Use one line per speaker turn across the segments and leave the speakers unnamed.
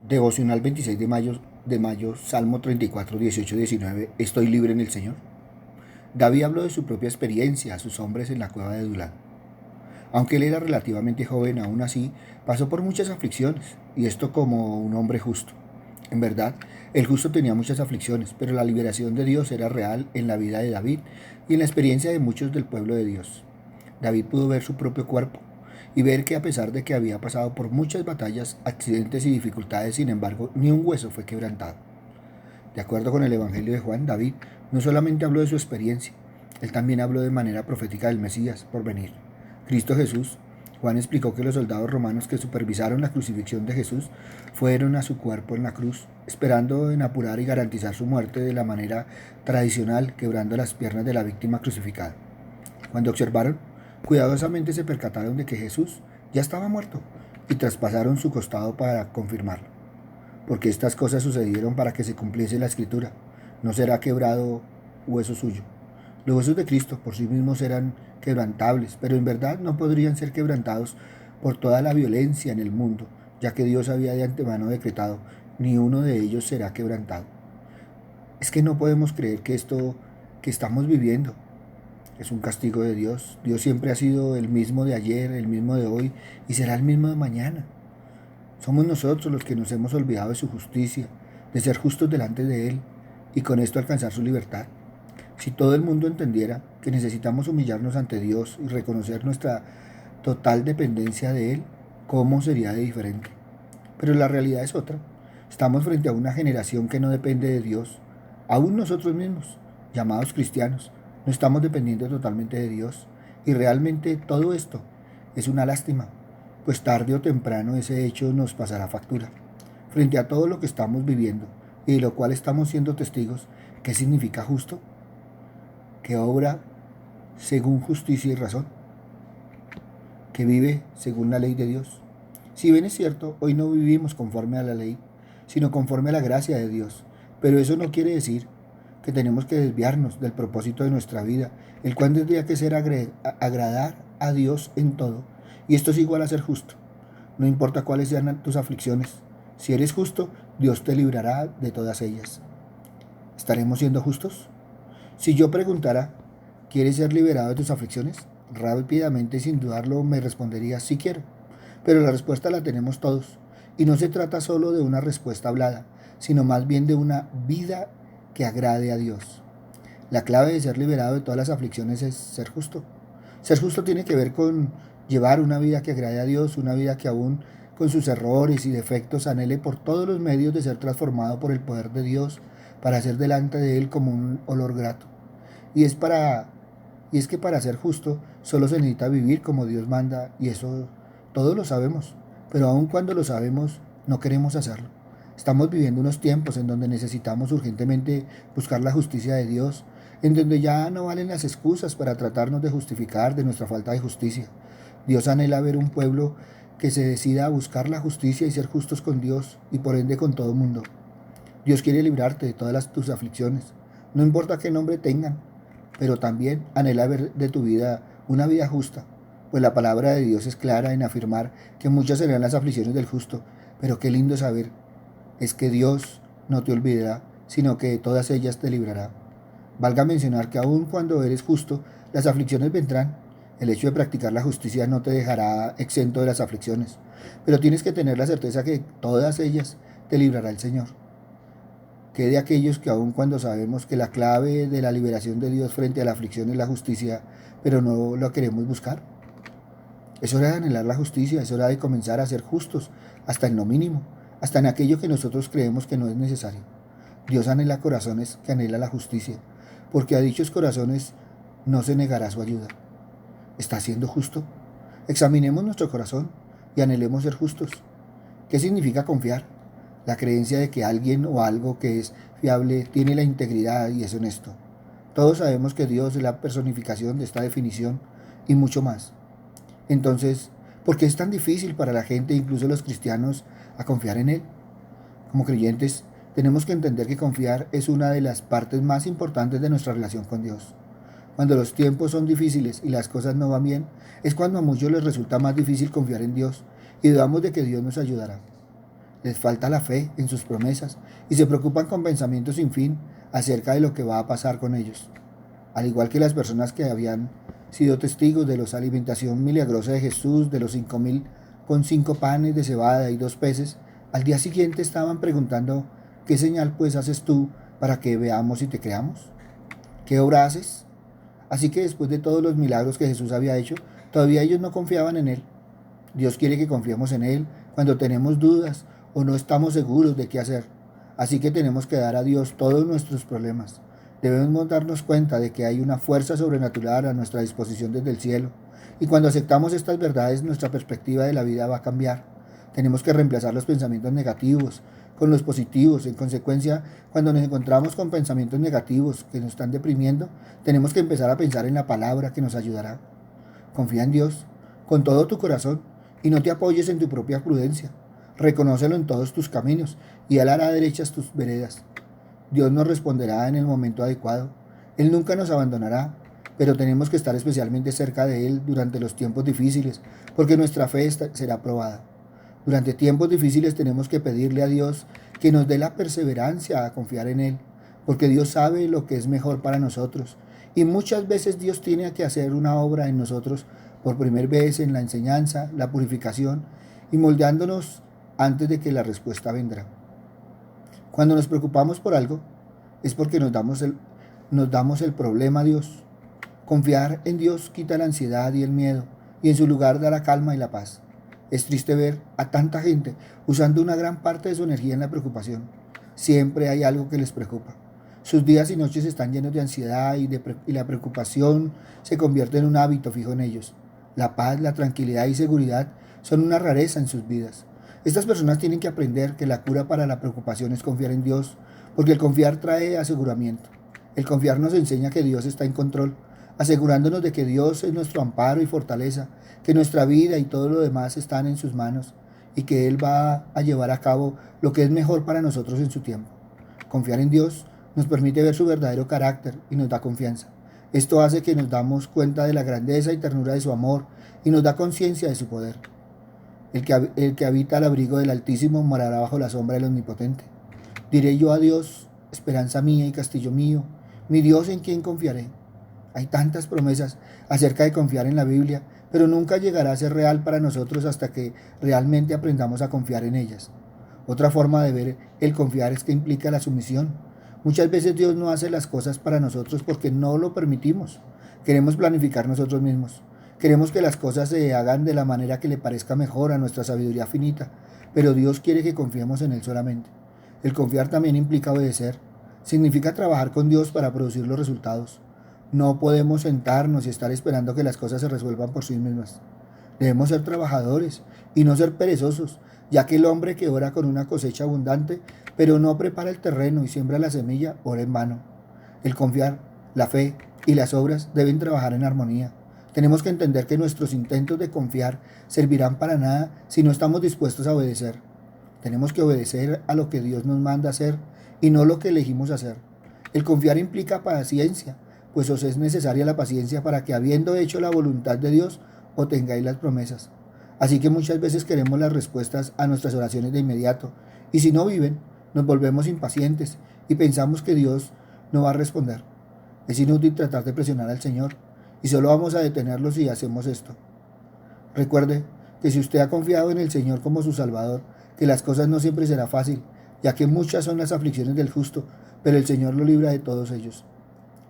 Devocional 26 de mayo, Salmo 34, 18, 19. Estoy libre en el Señor. David habló de su propia experiencia a sus hombres en la cueva de Adulán. Aunque él era relativamente joven, aún así pasó por muchas aflicciones, y esto como un hombre justo. En verdad, el justo tenía muchas aflicciones, pero la liberación de Dios era real en la vida de David y en la experiencia de muchos del pueblo de Dios. David pudo ver su propio cuerpo y ver que a pesar de que había pasado por muchas batallas, accidentes y dificultades, sin embargo, ni un hueso fue quebrantado. De acuerdo con el Evangelio de Juan, David no solamente habló de su experiencia, él también habló de manera profética del Mesías por venir, Cristo Jesús. Juan explicó que los soldados romanos que supervisaron la crucifixión de Jesús fueron a su cuerpo en la cruz, esperando en apurar y garantizar su muerte de la manera tradicional, quebrando las piernas de la víctima crucificada. Cuando observaron, cuidadosamente se percataron de que Jesús ya estaba muerto y traspasaron su costado para confirmarlo, porque estas cosas sucedieron para que se cumpliese la escritura: no será quebrado hueso suyo. Los huesos de Cristo por sí mismos eran quebrantables, pero en verdad no podrían ser quebrantados por toda la violencia en el mundo, ya que Dios había de antemano decretado: ni uno de ellos será quebrantado. Es que no podemos creer que esto que estamos viviendo es un castigo de Dios. Dios siempre ha sido el mismo de ayer, el mismo de hoy y será el mismo de mañana. Somos nosotros los que nos hemos olvidado de su justicia, de ser justos delante de Él y con esto alcanzar su libertad. Si todo el mundo entendiera que necesitamos humillarnos ante Dios y reconocer nuestra total dependencia de Él, ¿cómo sería de diferente? Pero la realidad es otra. Estamos frente a una generación que no depende de Dios. Aún nosotros mismos, llamados cristianos, no estamos dependiendo totalmente de Dios. Y realmente todo esto es una lástima, pues tarde o temprano ese hecho nos pasará factura. Frente a todo lo que estamos viviendo y de lo cual estamos siendo testigos, ¿qué significa justo? Que obra según justicia y razón, que vive según la ley de Dios. Si bien es cierto, hoy no vivimos conforme a la ley, sino conforme a la gracia de Dios, pero eso no quiere decir que tenemos que desviarnos del propósito de nuestra vida, el cual tendría que ser agradar a Dios en todo, y esto es igual a ser justo. No importa cuáles sean tus aflicciones, si eres justo, Dios te librará de todas ellas. ¿Estaremos siendo justos? Si yo preguntara: ¿quieres ser liberado de tus aflicciones? Rápidamente, sin dudarlo, me respondería: sí quiero. Pero la respuesta la tenemos todos. Y no se trata solo de una respuesta hablada, sino más bien de una vida que agrade a Dios. La clave de ser liberado de todas las aflicciones es ser justo. Ser justo tiene que ver con llevar una vida que agrade a Dios, una vida que aún con sus errores y defectos anhele por todos los medios de ser transformado por el poder de Dios para ser delante de Él como un olor grato. Y es para y es que para ser justo solo se necesita vivir como Dios manda, y eso todos lo sabemos, pero aun cuando lo sabemos no queremos hacerlo. Estamos viviendo unos tiempos en donde necesitamos urgentemente buscar la justicia de Dios, en donde ya no valen las excusas para tratarnos de justificar de nuestra falta de justicia. Dios anhela ver un pueblo que se decida a buscar la justicia y ser justos con Dios y por ende con todo el mundo. Dios quiere librarte de todas tus aflicciones, no importa qué nombre tengan, pero también anhela ver de tu vida una vida justa, pues la palabra de Dios es clara en afirmar que muchas serán las aflicciones del justo, pero qué lindo saber es que Dios no te olvidará, sino que de todas ellas te librará. Valga mencionar que aun cuando eres justo, las aflicciones vendrán. El hecho de practicar la justicia no te dejará exento de las aflicciones, pero tienes que tener la certeza que todas ellas te librará el Señor. ¿Qué de aquellos que aun cuando sabemos que la clave de la liberación de Dios frente a la aflicción es la justicia, pero no lo queremos buscar? Es hora de anhelar la justicia, es hora de comenzar a ser justos, hasta en lo mínimo, hasta en aquello que nosotros creemos que no es necesario. Dios anhela corazones que anhelan la justicia, porque a dichos corazones no se negará su ayuda. ¿Está siendo justo? Examinemos nuestro corazón y anhelemos ser justos. ¿Qué significa confiar? La creencia de que alguien o algo que es fiable tiene la integridad y es honesto. Todos sabemos que Dios es la personificación de esta definición y mucho más. Entonces, ¿por qué es tan difícil para la gente, incluso los cristianos, a confiar en Él? Como creyentes, tenemos que entender que confiar es una de las partes más importantes de nuestra relación con Dios. Cuando los tiempos son difíciles y las cosas no van bien, es cuando a muchos les resulta más difícil confiar en Dios y dudamos de que Dios nos ayudará. Les falta la fe en sus promesas y se preocupan con pensamientos sin fin acerca de lo que va a pasar con ellos. Al igual que las personas que habían sido testigos de la alimentación milagrosa de Jesús, de los 5.000 con 5 panes de cebada y 2 peces, al día siguiente estaban preguntando: ¿qué señal pues haces tú para que veamos y te creamos? ¿Qué obra haces? Así que después de todos los milagros que Jesús había hecho, todavía ellos no confiaban en Él. Dios quiere que confiemos en Él cuando tenemos dudas o no estamos seguros de qué hacer. Así que tenemos que dar a Dios todos nuestros problemas. Debemos darnos cuenta de que hay una fuerza sobrenatural a nuestra disposición desde el cielo. Y cuando aceptamos estas verdades, nuestra perspectiva de la vida va a cambiar. Tenemos que reemplazar los pensamientos negativos con los positivos. En consecuencia, cuando nos encontramos con pensamientos negativos que nos están deprimiendo, tenemos que empezar a pensar en la palabra que nos ayudará. Confía en Dios con todo tu corazón y no te apoyes en tu propia prudencia. Reconócelo en todos tus caminos y Él hará derechas tus veredas. Dios nos responderá en el momento adecuado. Él nunca nos abandonará, pero tenemos que estar especialmente cerca de Él durante los tiempos difíciles, porque nuestra fe será probada. Durante tiempos difíciles tenemos que pedirle a Dios que nos dé la perseverancia a confiar en Él, porque Dios sabe lo que es mejor para nosotros. Y muchas veces Dios tiene que hacer una obra en nosotros por primera vez en la enseñanza, la purificación y moldeándonos antes de que la respuesta vendrá. Cuando nos preocupamos por algo, es porque nos damos el problema a Dios. Confiar en Dios quita la ansiedad y el miedo, y en su lugar da la calma y la paz. Es triste ver a tanta gente usando una gran parte de su energía en la preocupación. Siempre hay algo que les preocupa. Sus días y noches están llenos de ansiedad y la preocupación se convierte en un hábito fijo en ellos. La paz, la tranquilidad y seguridad son una rareza en sus vidas. Estas personas tienen que aprender que la cura para la preocupación es confiar en Dios, porque el confiar trae aseguramiento. El confiar nos enseña que Dios está en control, asegurándonos de que Dios es nuestro amparo y fortaleza, que nuestra vida y todo lo demás están en sus manos y que Él va a llevar a cabo lo que es mejor para nosotros en su tiempo. Confiar en Dios nos permite ver su verdadero carácter y nos da confianza. Esto hace que nos damos cuenta de la grandeza y ternura de su amor y nos da conciencia de su poder. El que habita al abrigo del Altísimo morará bajo la sombra del Omnipotente. Diré yo a Dios, esperanza mía y castillo mío, mi Dios en quien confiaré. Hay tantas promesas acerca de confiar en la Biblia, pero nunca llegará a ser real para nosotros hasta que realmente aprendamos a confiar en ellas. Otra forma de ver el confiar es que implica la sumisión. Muchas veces Dios no hace las cosas para nosotros porque no lo permitimos. Queremos planificar nosotros mismos. Queremos que las cosas se hagan de la manera que le parezca mejor a nuestra sabiduría finita, pero Dios quiere que confiemos en Él solamente. El confiar también implica obedecer. Significa trabajar con Dios para producir los resultados. No podemos sentarnos y estar esperando que las cosas se resuelvan por sí mismas. Debemos ser trabajadores y no ser perezosos, ya que el hombre que ora con una cosecha abundante, pero no prepara el terreno y siembra la semilla, ora en vano. El confiar, la fe y las obras deben trabajar en armonía. Tenemos que entender que nuestros intentos de confiar servirán para nada si no estamos dispuestos a obedecer. Tenemos que obedecer a lo que Dios nos manda hacer y no lo que elegimos hacer. El confiar implica paciencia, pues os es necesaria la paciencia para que, habiendo hecho la voluntad de Dios, obtengáis las promesas. Así que muchas veces queremos las respuestas a nuestras oraciones de inmediato, y si no viven, nos volvemos impacientes y pensamos que Dios no va a responder. Es inútil tratar de presionar al Señor, y solo vamos a detenerlo si hacemos esto. Recuerde que si usted ha confiado en el Señor como su Salvador, que las cosas no siempre será fácil, ya que muchas son las aflicciones del justo, pero el Señor lo libra de todos ellos.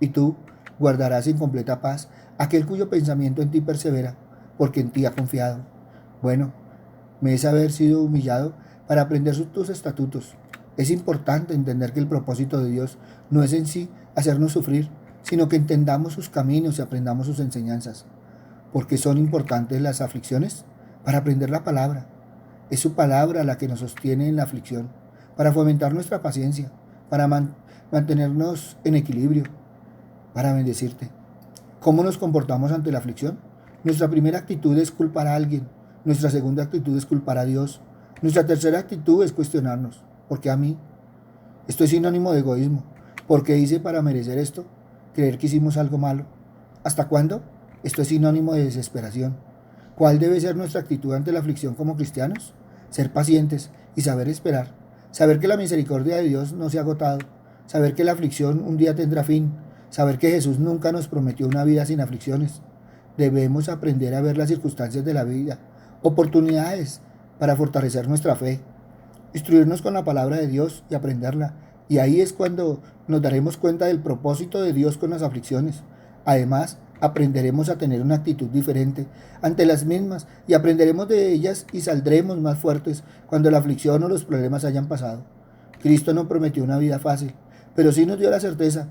Y tú guardarás en completa paz aquel cuyo pensamiento en ti persevera, porque en ti ha confiado. Bueno, me es haber sido humillado para aprender tus estatutos. Es importante entender que el propósito de Dios no es en sí hacernos sufrir, sino que entendamos sus caminos y aprendamos sus enseñanzas. ¿Por qué son importantes las aflicciones? Para aprender la palabra. Es su palabra la que nos sostiene en la aflicción, para fomentar nuestra paciencia, para mantenernos en equilibrio, para bendecirte. ¿Cómo nos comportamos ante la aflicción? Nuestra primera actitud es culpar a alguien. Nuestra segunda actitud es culpar a Dios. Nuestra tercera actitud es cuestionarnos. ¿Por qué a mí? Esto es sinónimo de egoísmo. ¿Por qué hice para merecer esto? Creer que hicimos algo malo. ¿Hasta cuándo? Esto es sinónimo de desesperación. ¿Cuál debe ser nuestra actitud ante la aflicción como cristianos? Ser pacientes y saber esperar. Saber que la misericordia de Dios no se ha agotado. Saber que la aflicción un día tendrá fin. Saber que Jesús nunca nos prometió una vida sin aflicciones. Debemos aprender a ver las circunstancias de la vida, oportunidades para fortalecer nuestra fe, instruirnos con la palabra de Dios y aprenderla. Y ahí es cuando nos daremos cuenta del propósito de Dios con las aflicciones. Además, aprenderemos a tener una actitud diferente ante las mismas y aprenderemos de ellas y saldremos más fuertes cuando la aflicción o los problemas hayan pasado. Cristo no prometió una vida fácil, pero sí nos dio la certeza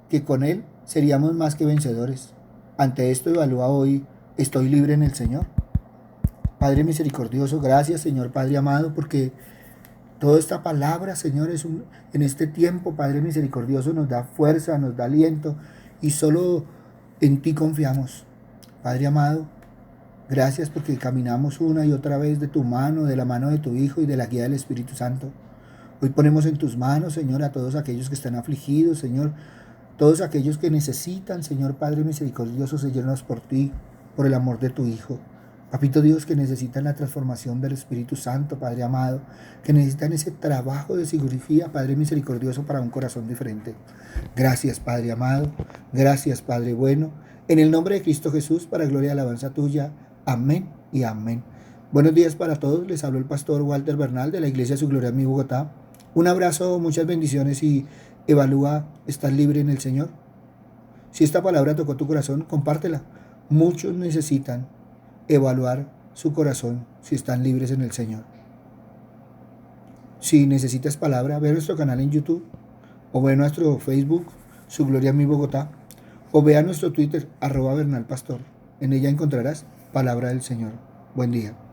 que con Él seríamos más que vencedores. Ante esto evalúa hoy, ¿estoy libre en el Señor? Padre misericordioso, gracias Señor Padre amado, porque toda esta palabra, Señor, en este tiempo, Padre misericordioso, nos da fuerza, nos da aliento y solo en ti confiamos. Padre amado, gracias porque caminamos una y otra vez de tu mano, de la mano de tu Hijo y de la guía del Espíritu Santo. Hoy ponemos en tus manos, Señor, a todos aquellos que están afligidos, Señor, todos aquellos que necesitan, Señor Padre misericordioso, se llenos por ti, por el amor de tu Hijo. Papito Dios, que necesitan la transformación del Espíritu Santo, Padre amado, que necesitan ese trabajo de cirugía, Padre misericordioso, para un corazón diferente. Gracias, Padre amado, gracias, Padre bueno, en el nombre de Cristo Jesús, para gloria y alabanza tuya. Amén y amén. Buenos días para todos, les habló el pastor Walter Bernal de la Iglesia Su Gloria en mi Bogotá. Un abrazo, muchas bendiciones y evalúa, ¿estás libre en el Señor? Si esta palabra tocó tu corazón, compártela. Muchos necesitan evaluar su corazón si están libres en el Señor. Si necesitas palabra, ve a nuestro canal en YouTube o ve a nuestro Facebook, Su Gloria en mi Bogotá, o ve a nuestro Twitter, @Bernal Pastor. En ella encontrarás palabra del Señor. Buen día.